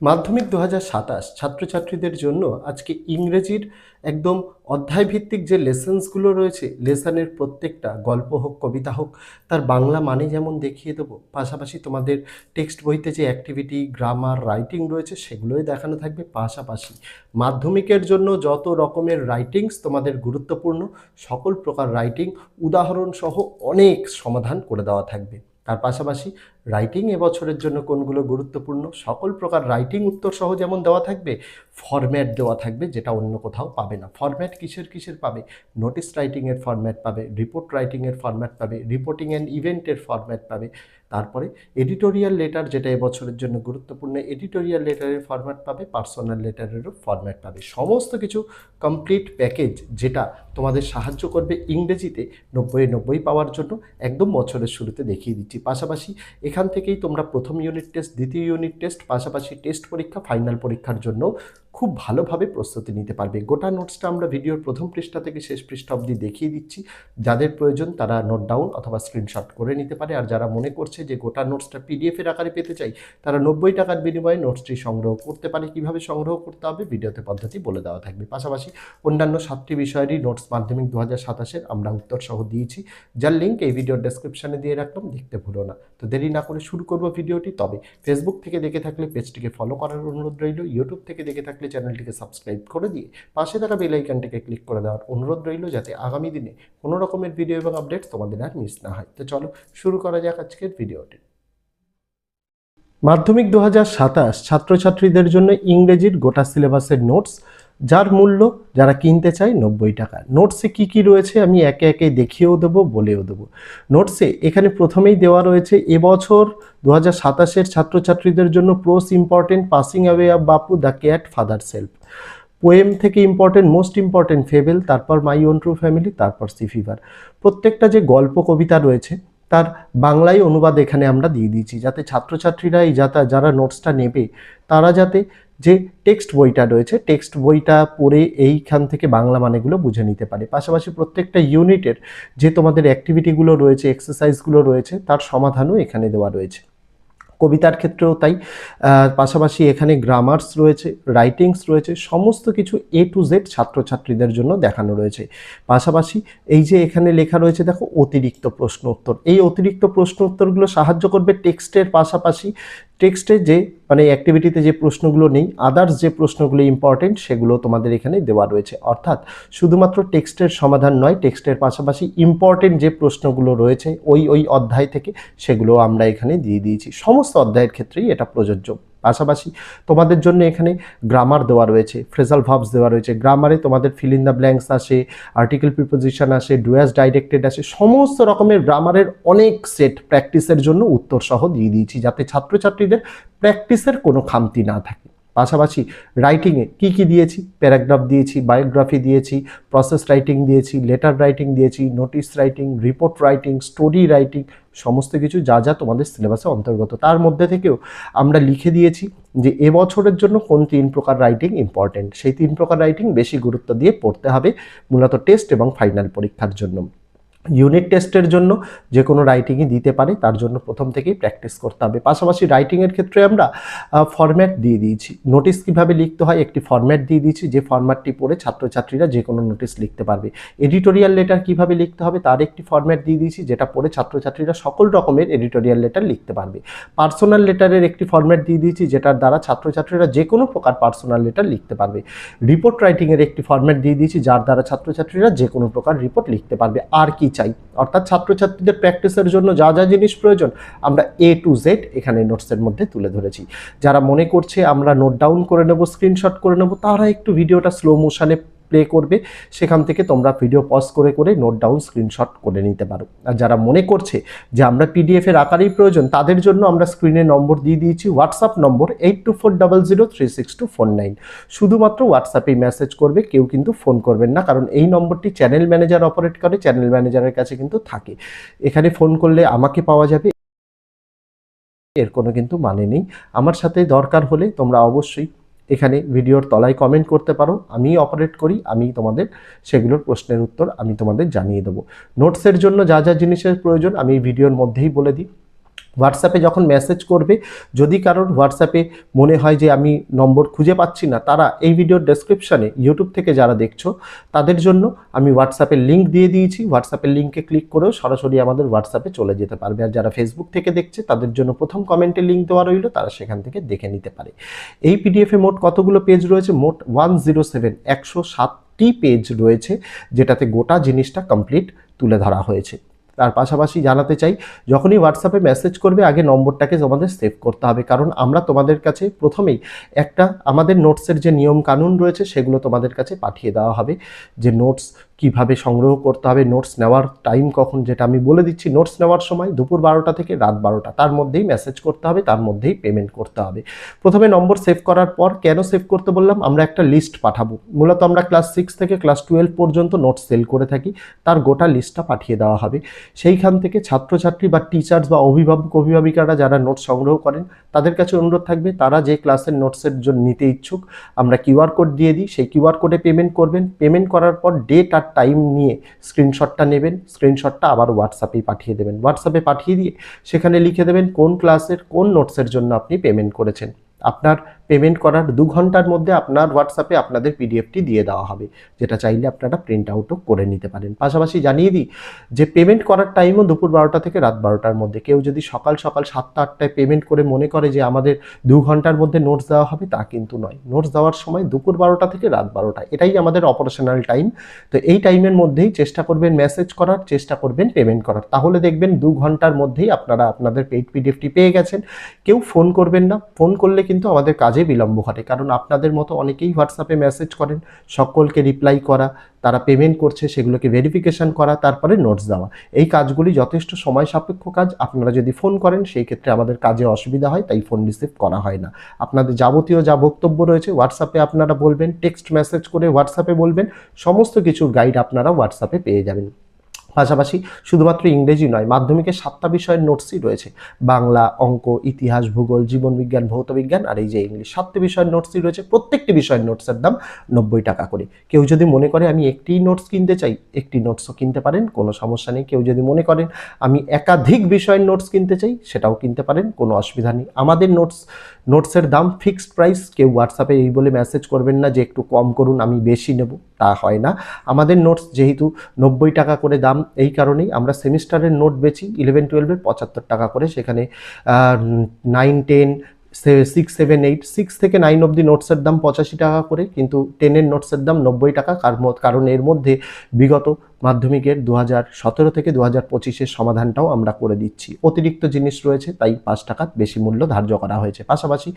মাধ্যমিক ২০২৭ ছাত্রছাত্রীদের জন্য আজকে ইংরেজির একদম অধ্যায়ভিত্তিক যে লেসন্সগুলো রয়েছে, লেসনের প্রত্যেকটা গল্প হোক, কবিতা হোক, তার বাংলা মানে যেমন দেখিয়ে দেবো, পাশাপাশি তোমাদের টেক্সট বইতে যে অ্যাক্টিভিটি, গ্রামার, রাইটিং রয়েছে সেগুলোই দেখানো থাকবে। পাশাপাশি মাধ্যমিকের জন্য যত রকমের রাইটিংস তোমাদের গুরুত্বপূর্ণ, সকল প্রকার রাইটিং উদাহরণসহ অনেক সমাধান করে দেওয়া থাকবে। তার পাশাপাশি রাইটিং এবছরের জন্য কোনগুলো গুরুত্বপূর্ণ, সকল প্রকার রাইটিং উত্তর সহ যেমন দেওয়া থাকবে, ফরম্যাট দেওয়া থাকবে, যেটা অন্য কোথাও পাবে না। ফরম্যাট কিসের কিসের পাবে? নোটিস রাইটিংয়ের ফরম্যাট পাবে, রিপোর্ট রাইটিংয়ের ফরম্যাট পাবে, রিপোর্টিং অ্যান্ড ইভেন্টের ফরম্যাট পাবে, তারপরে এডিটোরিয়াল লেটার, যেটা এবছরের জন্য গুরুত্বপূর্ণ, এডিটোরিয়াল লেটারের ফরম্যাট পাবে, পার্সোনাল লেটারেরও ফরম্যাট পাবে। সমস্ত কিছু কমপ্লিট প্যাকেজ, যেটা তোমাদের সাহায্য করবে ইংরেজিতে 90 পাওয়ার জন্য, একদম বছরের শুরুতে দেখিয়ে দিচ্ছি। পাশাপাশি এখান থেকেই তোমরা প্রথম ইউনিট টেস্ট, দ্বিতীয় ইউনিট টেস্ট, পাশাপাশি টেস্ট পরীক্ষা, ফাইনাল পরীক্ষার জন্য খুব ভালোভাবে প্রস্তুতি নিতে পারবে। গোটা নোটসটা আমরা ভিডিওর প্রথম পৃষ্ঠা থেকে শেষ পৃষ্ঠা অবধি দেখিয়ে দিচ্ছি। যাদের প্রয়োজন তারা নোট ডাউন অথবা স্ক্রিনশট করে নিতে পারে। আর যারা মনে করছে যে গোটা নোটসটা পিডিএফের আকারে পেতে চাই, তারা 90 টাকার বিনিময়ে নোটসটি সংগ্রহ করতে পারে। কীভাবে সংগ্রহ করতে হবে ভিডিওতে পদ্ধতি বলে দেওয়া থাকবে। পাশাপাশি অন্যান্য 7টি বিষয়েরই নোটস মাধ্যমিক 2027-এর আমরা উত্তর সহ দিয়েছি, যার লিঙ্ক এই ভিডিওর ডেসক্রিপশানে দিয়ে রাখলাম, দেখতে ভুলো না। তো দেরি না করে শুরু করব ভিডিওটি। তবে ফেসবুক থেকে দেখে থাকলে পেজটিকে ফলো করার অনুরোধ রইল, ইউটিউব থেকে দেখে থাকলে চ্যানেলটিকে সাবস্ক্রাইব করে দিয়ে পাশে থাকা বেল আইকনটিকে ক্লিক করে দেওয়ার অনুরোধ রইল, যাতে আগামী দিনে কোনো রকমের ভিডিও এবং আপডেট তোমাদের আর মিস না হয়। তো চলো শুরু করা যাক আজকের ভিডিওটি। মাধ্যমিক 2027 ছাত্রছাত্রীদের জন্য ইংরেজির গোটা সিলেবাসের নোটস, যার মূল্য যারা কিনতে চায় 90 টাকা। নোটসে কি কি রয়েছে আমি একে একে দেখিয়েও দেবো, বলেও দেবো। নোটসে এখানে প্রথমেই দেওয়া রয়েছে এবছর 2027-এর ছাত্রছাত্রীদের জন্য প্রোস important, passing away of Bapu, the cat, father self. Poem থেকে ইম্পর্টেন্ট, মোস্ট ইম্পর্টেন্ট ফেবেল, তারপর মাই ওন ট্রু ফ্যামিলি, তারপর সি ফিভার। প্রত্যেকটা যে গল্প কবিতা রয়েছে তার বাংলায় অনুবাদ এখানে আমরা দিয়ে দিয়েছি, যাতে ছাত্রছাত্রীরা যারা নোটসটা নেবে তারা যাতে যে টেক্সট বইটা রয়েছে, টেক্সট বইটা পড়ে এইখান থেকে বাংলা মানেগুলো বুঝে নিতে পারে। পাশাপাশি প্রত্যেকটা ইউনিটের যে তোমাদের অ্যাক্টিভিটিগুলো রয়েছে, এক্সারসাইজগুলো রয়েছে, তার সমাধানও এখানে দেওয়া রয়েছে। কবিতার ক্ষেত্রেও তাই। পাশাপাশি এখানে গ্রামার্স রয়েছে, রাইটিংস রয়েছে, সমস্ত কিছু A to Z ছাত্রছাত্রীদের জন্য দেখানো রয়েছে। পাশাপাশি এই যে এখানে লেখা রয়েছে দেখো, অতিরিক্ত প্রশ্ন উত্তর। এই অতিরিক্ত প্রশ্ন উত্তরগুলো সাহায্য করবে টেক্সটের পাশাপাশি, টেক্সটে যে মানে অ্যাক্টিভিটিতে যে প্রশ্নগুলো নেই, আদার্স যে প্রশ্নগুলো ইম্পর্টেন্ট সেগুলো তোমাদের এখানে দেওয়া রয়েছে। অর্থাৎ শুধুমাত্র টেক্সটের সমাধান নয়, টেক্সটের পাশাপাশি ইম্পর্টেন্ট যে প্রশ্নগুলো রয়েছে ওই অধ্যায় থেকে, সেগুলো আমরা এখানে দিয়ে দিয়েছি। সমস্ত অধ্যায়ের ক্ষেত্রেই এটা প্রযোজ্য। পাশাপাশি তোমাদের জন্য এখানে গ্রামার দেওয়া রয়েছে, ফ্রেজাল ভার্বস দেওয়া রয়েছে। গ্রামারে তোমাদের ফিল ইন দ্য ব্ল্যাঙ্কস আসে, আর্টিকেল প্রিপোজিশন আসে, ডুয়াস ডাইরেক্টেড আসে, সমস্ত রকমের গ্রামারের অনেক সেট প্র্যাকটিসের জন্য উত্তর সহ দিয়ে দিয়েছি, যাতে ছাত্রছাত্রীদের প্র্যাকটিসের কোনো খামতি না থাকে। পাশাপাশি রাইটিংয়ে কি কি দিয়েছি, প্যারাগ্রাফ দিয়েছি, বায়োগ্রাফি দিয়েছি, প্রসেস রাইটিং দিয়েছি, লেটার রাইটিং দিয়েছি, notice writing, report writing, story writing, সমস্ত কিছু যা যা তোমাদের সিলেবাসে অন্তর্গত। তার মধ্যে থেকেও আমরা লিখে দিয়েছি যে এবছরের জন্য কোন 3 প্রকার রাইটিং ইম্পর্টেন্ট, সেই 3 প্রকার রাইটিং বেশি গুরুত্ব দিয়ে পড়তে হবে মূলত টেস্ট এবং ফাইনাল পরীক্ষার জন্য। ইউনিট টেস্টের জন্য যে কোনো রাইটিংই দিতে পারে, তার জন্য প্রথম থেকেই প্র্যাকটিস করতে হবে। পাশাপাশি রাইটিংয়ের ক্ষেত্রে আমরা ফরম্যাট দিয়ে দিয়েছি, নোটিস কীভাবে লিখতে হয় একটি ফরম্যাট দিয়ে দিয়েছি, যে ফরম্যাটটি পড়ে ছাত্রছাত্রীরা যে কোনো নোটিস লিখতে পারবে। এডিটোরিয়াল লেটার কীভাবে লিখতে হবে তার একটি ফরম্যাট দিয়ে দিয়েছি, যেটা পড়ে ছাত্রছাত্রীরা সকল রকমের এডিটোরিয়াল লেটার লিখতে পারবে। পার্সোনাল লেটারের একটি ফরম্যাট দিয়ে দিয়েছি, যেটার দ্বারা ছাত্রছাত্রীরা যে কোনো প্রকার পার্সোনাল লেটার লিখতে পারবে। রিপোর্ট রাইটিংয়ের একটি ফরম্যাট দিয়ে দিয়েছি, যার দ্বারা ছাত্রছাত্রীরা যে কোনো প্রকার রিপোর্ট লিখতে পারবে। আর কি চাই, অর্থাৎ ছাত্রছাত্রীদের প্র্যাকটিসের জন্য যা যা জিনিস প্রয়োজন আমরা A to Z এখানে নোটসের মধ্যে তুলে ধরেছি। যারা মনে করছে আমরা নোট ডাউন করে নেব, স্ক্রিনশট করে নেব, তারা একটু ভিডিওটা স্লো মোশনে প্লে করবে, সেখান থেকে তোমরা ভিডিও পজ করে করে নোট ডাউন স্ক্রিনশট করে নিতে পারো। আর যারা মনে করছে যে আমরা পিডিএফের আকারেই প্রয়োজন, তাদের জন্য আমরা স্ক্রিনে নম্বর দিয়ে দিয়েছি, হোয়াটসঅ্যাপ নম্বর 8240036249। শুধুমাত্র হোয়াটসঅ্যাপেই মেসেজ করবে, কেউ কিন্তু ফোন করবেন না, কারণ এই নম্বরটি চ্যানেল ম্যানেজার অপারেট করে, চ্যানেল ম্যানেজারের কাছে কিন্তু থাকে। এখানে ফোন করলে আমাকে পাওয়া যাবে, এর কোনো কিন্তু মানে নেই। আমার সাথে দরকার হলে তোমরা অবশ্যই এখানে ভিডিওর তলায় কমেন্ট করতে পারো, আমি অপারেট করি, আমি তোমাদের সেগুলোর প্রশ্নের উত্তর আমি তোমাদের জানিয়ে দেবো। নোটসের জন্য যা যা জিনিসের প্রয়োজন আমি এই ভিডিওর মধ্যেই বলে দিই। হোয়াটসঅ্যাপে যখন মেসেজ করবে, যদি কারোর হোয়াটসঅ্যাপে মনে হয় যে আমি নম্বর খুঁজে পাচ্ছি না, তারা এই ভিডিওর ডেসক্রিপশানে ইউটিউব থেকে যারা দেখছো তাদের জন্য আমি হোয়াটসঅ্যাপের লিঙ্ক দিয়ে দিয়েছি। হোয়াটসঅ্যাপের লিঙ্কে ক্লিক করেও সরাসরি আমাদের হোয়াটসঅ্যাপে চলে যেতে পারবে। আর যারা ফেসবুক থেকে দেখছে তাদের জন্য প্রথম কমেন্টে লিঙ্ক দেওয়া রইল, তারা সেখান থেকে দেখে নিতে পারে। এই পিডিএফে মোট কতগুলো পেজ রয়েছে? মোট 107, 107টি পেজ রয়েছে, যেটাতে গোটা জিনিসটা কমপ্লিট তুলে ধরা হয়েছে। তার পাশাপাশি জানাতে চাই, যখনই হোয়াটসঅ্যাপে মেসেজ করবে আগে নম্বরটাকে তোমাদের সেভ করতে হবে, কারণ আমরা তোমাদের কাছে প্রথমেই একটা আমাদের নোটসের যে নিয়ম কানুন রয়েছে সেগুলো তোমাদের কাছে পাঠিয়ে দেওয়া হবে, যে নোটস কিভাবে সংগ্রহ করতে হবে, নোটস নেওয়ার টাইম কখন, যেটা আমি বলে দিচ্ছি। নোটস নেওয়ার সময় দুপুর 12টা থেকে রাত 12টা, তার মধ্যেই মেসেজ করতে হবে, তার মধ্যেই পেমেন্ট করতে হবে। প্রথমে নম্বর সেভ করার পর কেন সেভ করতে বললাম, আমরা একটা লিস্ট পাঠাবো। মূলত আমরা ক্লাস 6 থেকে ক্লাস 12 পর্যন্ত নোটস সেল করে থাকি, তার গোটা লিস্টটা পাঠিয়ে দেওয়া হবে। সেইখান থেকে ছাত্রছাত্রী বা টিচার্স বা অভিভাবক অভিভাবিকারা যারা নোটস সংগ্রহ করেন তাদের কাছে অনুরোধ থাকবে, তারা যে ক্লাসের নোটসের জন্য নিতে ইচ্ছুক আমরা কিউআর কোড দিয়ে দিই, সেই কিউআর কোডে পেমেন্ট করবেন। পেমেন্ট করার পর ডেট আর টাইম নিয়ে স্ক্রিনশটটা নেবেন, স্ক্রিনশটটা আবার হোয়াটসঅ্যাপেই পাঠিয়ে দেবেন। হোয়াটসঅ্যাপে পাঠিয়ে দিয়ে সেখানে লিখে দেবেন কোন ক্লাসের কোন নোটসের জন্য আপনি পেমেন্ট করেছেন। আপনার পেমেন্ট করার 2 ঘন্টার মধ্যে আপনার হোয়াটসঅ্যাপে আপনাদের পিডিএফটি দিয়ে দেওয়া হবে, যেটা চাইলে আপনারা প্রিন্ট আউটও করে নিতে পারেন। পাশাপাশি জানিয়ে দিই যে পেমেন্ট করার টাইমও দুপুর 12টা থেকে রাত 12টার মধ্যে। কেউ যদি সকাল সকাল 7টা 8টায় পেমেন্ট করে মনে করে যে আমাদের 2 ঘন্টার মধ্যে নোটস দেওয়া হবে, তা কিন্তু নয়। নোটস দেওয়ার সময় দুপুর 12টা থেকে রাত 12টা, এটাই আমাদের অপারেশনাল টাইম। তো এই টাইমের মধ্যেই চেষ্টা করবেন মেসেজ করার, চেষ্টা করবেন পেমেন্ট করার, তাহলে দেখবেন 2 ঘন্টার মধ্যেই আপনারা আপনাদের পেইড পিডিএফটি পেয়ে গেছেন। কেউ ফোন করবেন না, ফোন করলে কিন্তু আমাদের কাজে বিলম্ব ঘটে, কারণ আপনাদের মতো অনেকেই হোয়াটসঅ্যাপে মেসেজ করেন, সকলকে রিপ্লাই করা, তারা পেমেন্ট করছে সেগুলোকে ভেরিফিকেশন করা, তারপরে নোটস দেওয়া, এই কাজগুলি যথেষ্ট সময় সাপেক্ষ কাজ। আপনারা যদি ফোন করেন সেই ক্ষেত্রে আমাদের কাজে অসুবিধা হয়, তাই ফোন রিসিভ করা হয় না। আপনাদের যাবতীয় যা বক্তব্য রয়েছে হোয়াটসঅ্যাপে আপনারা বলবেন, টেক্সট মেসেজ করে হোয়াটসঅ্যাপে বলবেন, সমস্ত কিছুর গাইড আপনারা হোয়াটসঅ্যাপে পেয়ে যাবেন। পাশাপাশি শুধুমাত্র ইংরেজি নয়, মাধ্যমিকের 7টা বিষয়ের নোটসই রয়েছে, বাংলা, অঙ্ক, ইতিহাস, ভূগোল, জীবনবিজ্ঞান, ভৌতবিজ্ঞান আর এই যে ইংলিশ, 7টি বিষয়ের নোটসই রয়েছে। প্রত্যেকটি বিষয়ের নোটসের দাম 90 টাকা করে। কেউ যদি মনে করে আমি একটি নোটস কিনতে চাই, একটি নোটসও কিনতে পারেন, কোনো সমস্যা নেই। কেউ যদি মনে করেন আমি একাধিক বিষয়ের নোটস কিনতে চাই, সেটাও কিনতে পারেন, কোনো অসুবিধা নেই। আমাদের নোটসের দাম ফিক্সড প্রাইস। কেউ হোয়াটসঅ্যাপে এই বলে মেসেজ করবেন না যে একটু কম করুন, আমি বেশি নেব, তা হয় না। আমাদের নোটস যেহেতু 90 টাকা করে দাম, এই কারণেই আমরা সেমিস্টারের নোট বেচি 11, 12-এর 75 টাকা করে। সেখানে 9, 10, 6, 7, 8, 6 থেকে 9 অবধি নোটসের দাম 85 টাকা করে, কিন্তু 10-এর নোটসের দাম 90 টাকা। কারণ এর মধ্যে বিগত মাধ্যমিকের 2017 থেকে 2025-এর সমাধানটাও আমরা করে দিচ্ছি। অতিরিক্ত জিনিস রয়েছে, তাই 5 টাকা বেশি মূল্য ধার্য করা হয়েছে। পাশাপাশি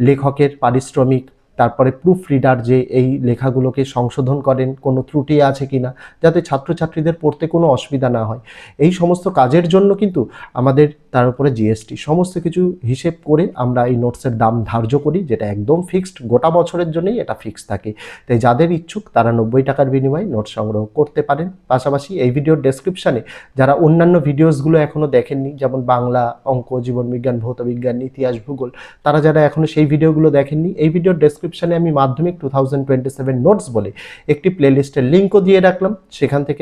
লেখকের পারিশ্রমিক, তারপরে প্রুফ রিডার যে এই লেখাগুলোকে সংশোধন করেন, কোনো ত্রুটি আছে কিনা, যাতে ছাত্রছাত্রীদের পড়তে কোনো অসুবিধা না হয়, এই সমস্ত কাজের জন্য কিন্তু আমাদের তার উপরে জিএসটি সমস্ত কিছু হিসেব করে আমরা এই নোটসের দাম ধার্য করি, যেটা একদম ফিক্সড, গোটা বছরের জন্যই এটা ফিক্স থাকে। তাই যাদের ইচ্ছুক তারা 90 টাকার বিনিময়ে নোট সংগ্রহ করতে পারেন। পাশাপাশি এই ভিডিওর ডেসক্রিপশানে যারা অন্যান্য ভিডিওসগুলো এখনও দেখেননি, যেমন বাংলা, অঙ্ক, জীবনবিজ্ঞান, ভৌতবিজ্ঞান, ইতিহাস, ভূগোল, তারা যারা এখনও সেই ভিডিওগুলো দেখেননি, এই ভিডিওর ডেসক্রিপশানে আমি মাধ্যমিক 2027 নোটস বলে একটি প্লেলিস্টের লিঙ্কও দিয়ে রাখলাম, সেখান থেকে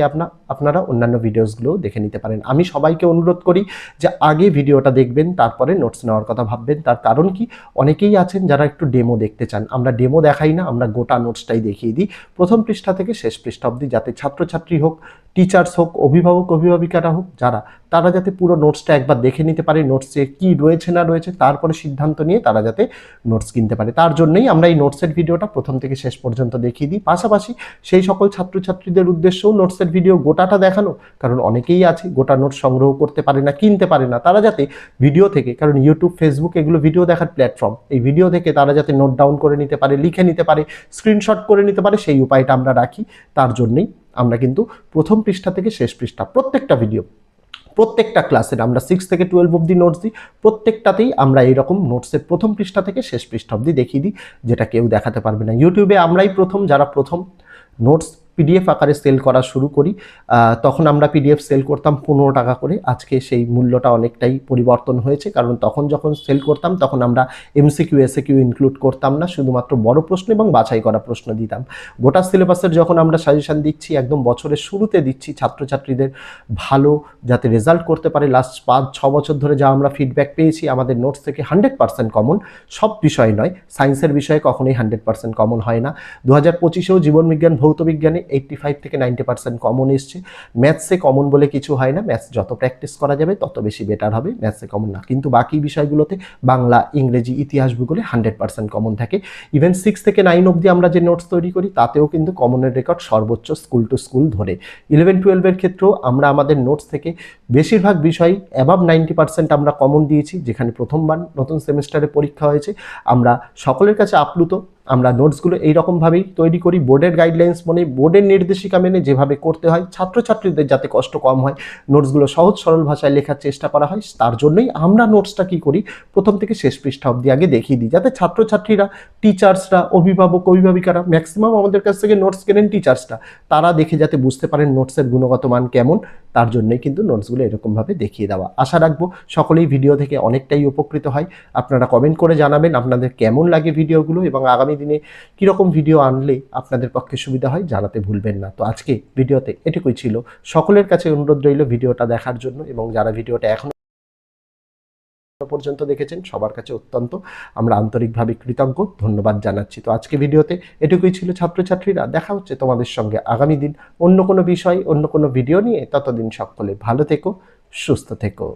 আপনারা অন্যান্য ভিডিওসগুলোও দেখে নিতে পারেন। আমি সবাইকে অনুরোধ করি যে আগে ভিডিওটা দেখবেন, তারপরে নোটস নেওয়ার কথা ভাববেন। তার কারণ কি, অনেকেই আছেন যারা একটু ডেমো দেখতে চান। আমরা ডেমো দেখাই না, আমরা গোটা নোটসটাই দেখিয়ে দিই, প্রথম পৃষ্ঠা থেকে শেষ পৃষ্ঠা অবধি, যাতে ছাত্রছাত্রী হোক, টিচার্স হোক, অভিভাবক অভিভাবিকারা হোক, তারা যাতে পুরো নোটসটা একবার দেখে নিতে পারে, নোটসে কি রয়েছে না রয়েছে, তারপরে সিদ্ধান্ত নিয়ে তারা যাতে নোটস কিনতে পারে। তার জন্যই আমরা এই নোটসের ভিডিওটা প্রথম থেকে শেষ পর্যন্ত দেখিয়ে দিই। পাশাপাশি সেই সকল ছাত্রছাত্রীদের উদ্দেশ্যেও নোটসের ভিডিও গোটাটা দেখানো, কারণ অনেকেই আছে গোটা নোটস সংগ্রহ করতে পারে না, কিনতে পারে না, তারা যাতে ভিডিও থেকে, কারণ ইউটিউব, ফেসবুক এগুলো ভিডিও দেখার প্ল্যাটফর্ম, এই ভিডিও থেকে তারা যাতে নোট ডাউন করে নিতে পারে, লিখে নিতে পারে, স্ক্রিনশট করে নিতে পারে, সেই উপায়টা আমরা রাখি। তার জন্যই আমরা কিন্তু প্রথম পৃষ্ঠা থেকে শেষ পৃষ্ঠা প্রত্যেকটা ভিডিও, প্রত্যেকটা ক্লাসের আমরা 6 থেকে 12 অবধি নোটস দিই, প্রত্যেকটাতেই আমরা এইরকম নোটসের প্রথম পৃষ্ঠা থেকে শেষ পৃষ্ঠা অবধি দেখিয়ে দিই, যেটা কেউ দেখাতে পারবে না। ইউটিউবে আমরাই প্রথম, যারা প্রথম নোটস পিডিএফ আকারে সেল করা শুরু করি, তখন আমরা পিডিএফ সেল করতাম 15 টাকা করে। আজকে সেই মূল্যটা অনেকটাই পরিবর্তন হয়েছে, কারণ তখন যখন সেল করতাম তখন আমরা এমসিকিউ এসএকিউ ইনক্লুড করতাম না, শুধুমাত্র বড় প্রশ্ন এবং বাছাই করা প্রশ্ন দিতাম। গোটা সিলেবাসের যখন আমরা সাজেশন দিচ্ছি, একদম বছরের শুরুতে দিচ্ছি ছাত্রছাত্রীদের ভালো যাতে রেজাল্ট করতে পারে। লাস্ট 5-6 বছর ধরে যা আমরা ফিডব্যাক পেয়েছি, আমাদের নোটস থেকে 100% কমন, সব বিষয় নয়, সায়েন্সের বিষয়ে কখনোই 100% কমন হয় না। 2025-এও জীবনবিজ্ঞান ভৌতবিজ্ঞানে 85 থেকে 90% কমন এসছে। ম্যাথসে কমন বলে কিছু হয় না, ম্যাথস যত প্র্যাকটিস করা যাবে তত বেশি বেটার হবে, ম্যাথসে কমন না। কিন্তু বাকি বিষয়গুলোতে বাংলা, ইংরেজি, ইতিহাস, ভূগোলে 100% কমন থাকে। ইভেন 6 থেকে 9 অবধি আমরা যে নোটস তৈরি করি তাতেও কিন্তু কমনের রেকর্ড সর্বোচ্চ স্কুল টু স্কুল ধরে। 11-12-এর ক্ষেত্রেও আমরা আমাদের নোটস থেকে বেশিরভাগ বিষয় অ্যাবাভ 90% আমরা কমন দিয়েছি। যেখানে প্রথমবার নতুন সেমিস্টারে পরীক্ষা হয়েছে, আমরা সকলের কাছে আপ্লুত। আমরা নোটসগুলো এইরকমভাবেই তৈরি করি, বোর্ডের গাইডলাইন্স মনে, বোর্ডের নির্দেশিকা মেনে যেভাবে করতে হয়, ছাত্রছাত্রীদের যাতে কষ্ট কম হয়, নোটসগুলো সহজ সরল ভাষায় লেখার চেষ্টা করা হয়। তার জন্যই আমরা নোটসটা কী করি, প্রথম থেকে শেষ পৃষ্ঠা অবধি আগে দেখিয়ে দিই, যাতে ছাত্রছাত্রীরা, টিচার্সরা, অভিভাবক অভিভাবিকারা, ম্যাক্সিমাম আমাদের কাছ থেকে নোটস কেনেন টিচার্সরা, তারা দেখে যাতে বুঝতে পারেন নোটসের গুণগত মান কেমন, তার জন্যই কিন্তু নোটসগুলো এরকমভাবে দেখিয়ে দেওয়া। আশা রাখবো সকলেই ভিডিও থেকে অনেকটাই উপকৃত হয়। আপনারা কমেন্ট করে জানাবেন আপনাদের কেমন লাগে ভিডিওগুলো, এবং আগামী দিনে কীরকম ভিডিও আনলে আপনাদের পক্ষে সুবিধা হয় জানাতে ভুলবেন না। তো আজকে ভিডিওতে এটুকুই ছিল। সকলের কাছে অনুরোধ রইল ভিডিওটা দেখার জন্য, এবং যারা ভিডিওটা এখন পর্যন্ত দেখেছেন সবার কাছে অত্যন্ত আমরা আন্তরিকভাবে কৃতজ্ঞ, ধন্যবাদ জানাচ্ছি। তো আজকে ভিডিওতে এটুকুই ছিল ছাত্রছাত্রীরা। দেখা হচ্ছে তোমাদের সঙ্গে আগামী দিন অন্য কোনো বিষয়, অন্য কোনো ভিডিও নিয়ে। ততদিন সকলে ভালো থেকো, সুস্থ থেকো।